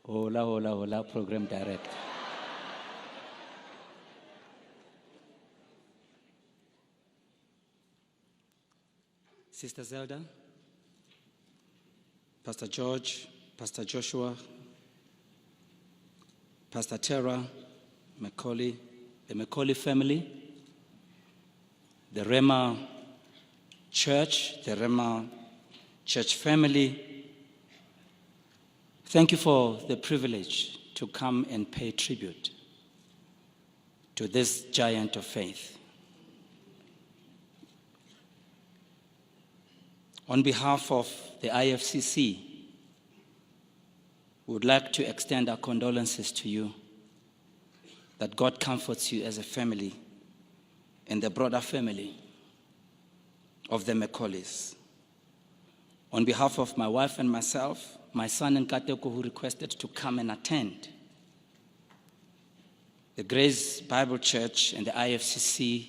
Hola, program director. Sister Zelda, Pastor George, Pastor Joshua, Pastor Tara, McCauley, the McCauley family, the Rhema Church, the Rhema Church family, thank you for the privilege to come and pay tribute to this giant of faith. On behalf of the IFCC, we would like to extend our condolences to you, that God comforts you as a family and the broader family of the McCauleys. On behalf of my wife and myself, my son Nkateko, who requested to come and attend, the Grace Bible Church and the IFCC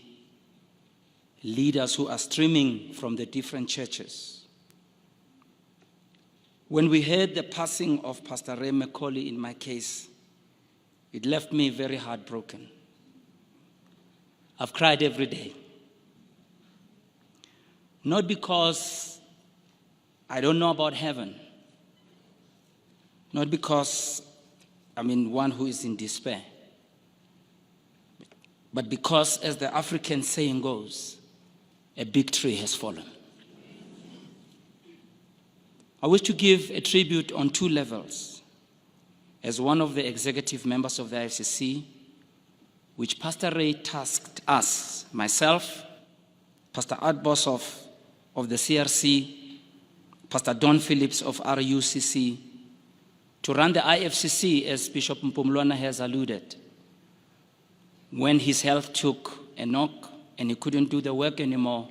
leaders who are streaming from the different churches. When we heard the passing of Pastor Ray McCauley in my case, it left me very heartbroken. I've cried every day. Not because I don't know about heaven, not because I'm one who is in despair, but because, as the African saying goes, a big tree has fallen. I wish to give a tribute on two levels. As one of the executive members of the IFCC, which Pastor Ray tasked us, myself, Pastor Art Boshoff of the CRC, Pastor Don Phillips of RUCC, to run the IFCC, as Bishop Mpumlwana has alluded, when his health took a knock and he couldn't do the work anymore.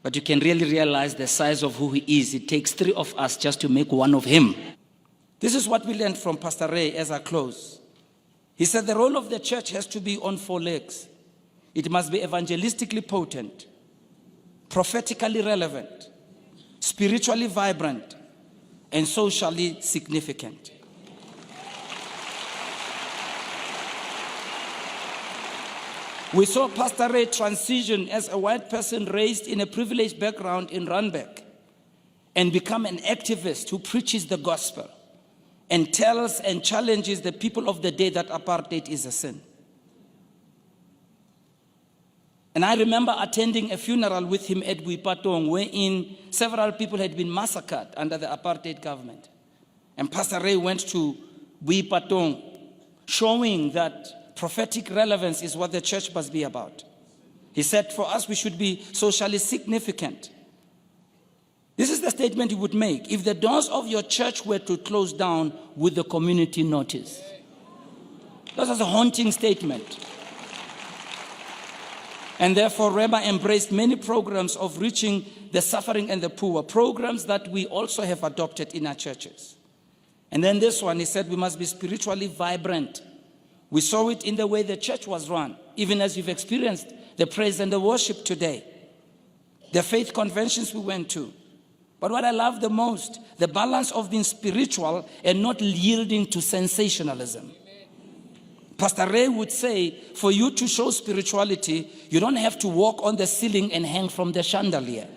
But you can really realize the size of who he is. It takes three of us just to make one of him. This is what we learned from Pastor Ray as I close. He said the role of the church has to be on four legs. It must be evangelistically potent, prophetically relevant, spiritually vibrant, and socially significant. We saw Pastor Ray transition as a white person raised in a privileged background in Randburg and become an activist who preaches the gospel and tells and challenges the people of the day that apartheid is a sin. And I remember attending a funeral with him at Buipatong, wherein several people had been massacred under the apartheid government. And Pastor Ray went to Buipatong, showing that prophetic relevance is what the church must be about. He said, for us, we should be socially significant. This is the statement he would make. If the doors of your church were to close down, would the community notice? That was a haunting statement. And therefore, Rhema embraced many programs of reaching the suffering and the poor, programs that we also have adopted in our churches. And then this one, he said, we must be spiritually vibrant. We saw it in the way the church was run, even as you've experienced the praise and the worship today, the faith conventions we went to. But what I love the most, the balance of being spiritual and not yielding to sensationalism. Pastor Ray would say, for you to show spirituality, you don't have to walk on the ceiling and hang from the chandelier.